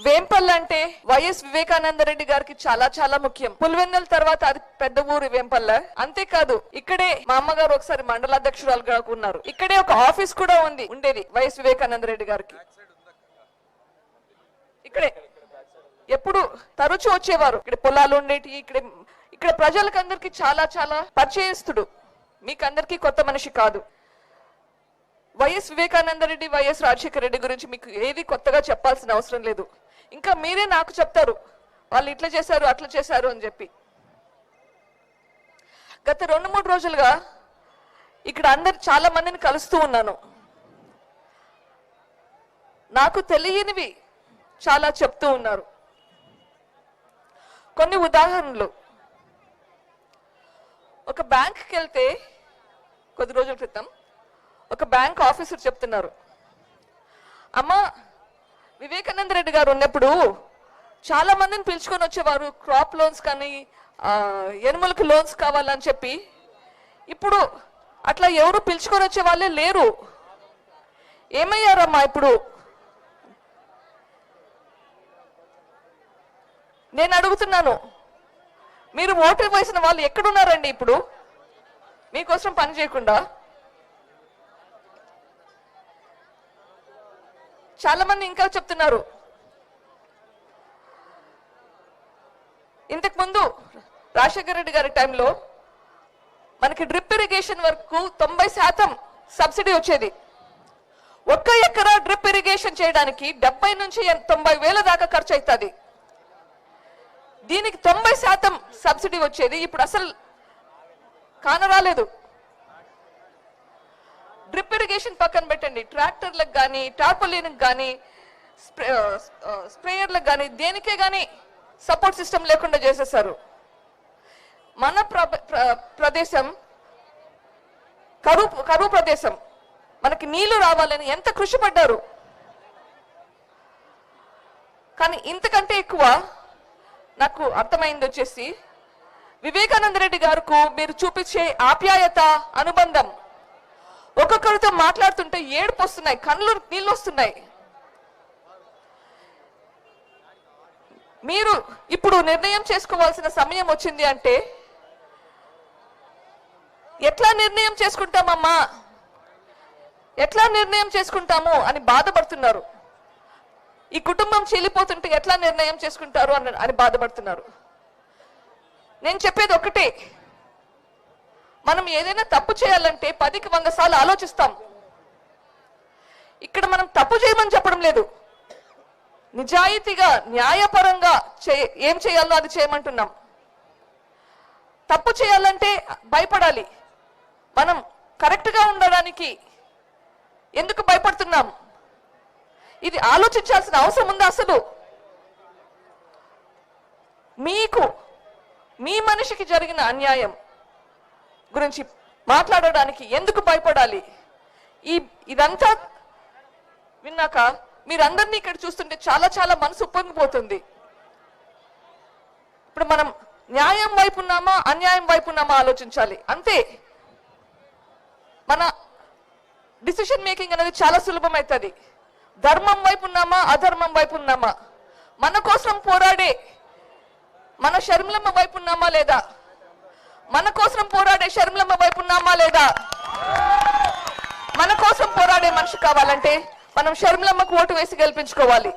వేంపల్లి అంటే వైఎస్ వివేకానంద రెడ్డి గారికి చాలా చాలా ముఖ్యం. పులివెన్నెల తర్వాత అది పెద్ద ఊరు వేంపల్లి. అంతేకాదు ఇక్కడే మా అమ్మగారు ఒకసారి మండలాధ్యక్షురాలుగా ఉన్నారు. ఇక్కడే ఒక ఆఫీస్ కూడా ఉండేది వైఎస్ వివేకానంద రెడ్డి గారికి. ఇక్కడే ఎప్పుడు తరచూ వచ్చేవారు. ఇక్కడ పొలాలు ఉండేటి. ఇక్కడ ప్రజలకు అందరికి చాలా చాలా పరిచయస్తుడు. మీకందరికీ కొత్త మనిషి కాదు. వైఎస్ వివేకానంద రెడ్డి, వైఎస్ రాజశేఖర రెడ్డి గురించి మీకు ఏది కొత్తగా చెప్పాల్సిన అవసరం లేదు. ఇంకా మీరే నాకు చెప్తారు వాళ్ళు ఇట్లా చేశారు అట్లా చేశారు అని చెప్పి. గత 2-3 రోజులుగా ఇక్కడ చాలా మందిని కలుస్తూ ఉన్నాను. నాకు తెలియనివి చాలా చెప్తూ ఉన్నారు. కొన్ని ఉదాహరణలు. ఒక బ్యాంక్కి వెళ్తే కొద్ది రోజుల క్రితం ఒక బ్యాంక్ ఆఫీసర్ చెప్తున్నారు, అమ్మ వివేకానంద రెడ్డి గారు ఉన్నప్పుడు చాలా మందిని పిలుచుకొని వచ్చేవారు, క్రాప్ లోన్స్ కానీ ఎనుములకు లోన్స్ కావాలని చెప్పి. ఇప్పుడు అట్లా ఎవరు పిలుచుకొని వచ్చే వాళ్ళే లేరు. ఏమయ్యారమ్మా ఇప్పుడు? నేను అడుగుతున్నాను, మీరు ఓటు వేసిన వాళ్ళు ఎక్కడున్నారండి ఇప్పుడు మీకోసం పని చేయకుండా? చాలా మంది ఇంకా చెప్తున్నారు, ఇంతకు ముందు రాజశేఖర రెడ్డి గారి టైంలో మనకి డ్రిప్ ఇరిగేషన్ వరకు 90% సబ్సిడీ వచ్చేది. 1 ఎకరా డ్రిప్ ఇరిగేషన్ చేయడానికి 70 నుంచి 90 వేల దాకా ఖర్చు అవుతుంది. దీనికి 90% సబ్సిడీ వచ్చేది. ఇప్పుడు అసలు కానరాలేదు. డ్రిప్ ఇరిగేషన్ పక్కన పెట్టండి, ట్రాక్టర్లకు కానీ టార్పలిన్కి కానీ స్ప్రేయర్లకు కానీ దేనికే కానీ సపోర్ట్ సిస్టమ్ లేకుండా చేసేసారు. మన ప్రదేశం కరువు ప్రదేశం. మనకి నీళ్లు రావాలని ఎంత కృషి పడ్డారు. కానీ ఇంతకంటే ఎక్కువ నాకు అర్థమైంది వచ్చేసి వివేకానంద రెడ్డి గారికి మీరు చూపించే ఆప్యాయత, అనుబంధం. ఒక్కొక్కరితో మాట్లాడుతుంటే ఏడుపు వస్తున్నాయి, కళ్ళు నీళ్ళు వస్తున్నాయి. మీరు ఇప్పుడు నిర్ణయం చేసుకోవాల్సిన సమయం వచ్చింది అంటే ఎట్లా నిర్ణయం చేసుకుంటామమ్మా, ఎట్లా నిర్ణయం చేసుకుంటాము అని బాధపడుతున్నారు. ఈ కుటుంబం చీలిపోతుంటే ఎట్లా నిర్ణయం చేసుకుంటారు అని బాధపడుతున్నారు. నేను చెప్పేది ఒకటే, మనం ఏదైనా తప్పు చేయాలంటే 10కి 100 సార్లు ఆలోచిస్తాం. ఇక్కడ మనం తప్పు చేయమని చెప్పడం లేదు, నిజాయితీగా న్యాయపరంగా ఏం చేయాలో అది చేయమంటున్నాం. తప్పు చేయాలంటే భయపడాలి. మనం కరెక్ట్గా ఉండడానికి ఎందుకు భయపడుతున్నాం? ఇది ఆలోచించాల్సిన అవసరం ఉందా? అసలు మీకు మీ మనిషికి జరిగిన అన్యాయం గురించి మాట్లాడడానికి ఎందుకు భయపడాలి? ఇదంతా విన్నాక మీరందరినీ ఇక్కడ చూస్తుంటే చాలా చాలా మనసు ఉప్పొంగిపోతుంది. ఇప్పుడు మనం న్యాయం వైపు ఉన్నామా అన్యాయం వైపు ఉన్నామా ఆలోచించాలి. అంతే. మన డిసిషన్ మేకింగ్ అనేది చాలా సులభమవుతుంది. ధర్మం వైపు ఉన్నామా అధర్మం వైపు ఉన్నామా, మన కోసం పోరాడే మన షర్మిలమ్మ వైపు ఉన్నామా లేదా, మన కోసం పోరాడే షర్మిలమ్మ వైపు ఉన్నామా లేదా? మన కోసం పోరాడే మనిషి కావాలంటే మనం షర్మిలమ్మకు ఓటు వేసి గెలిపించుకోవాలి.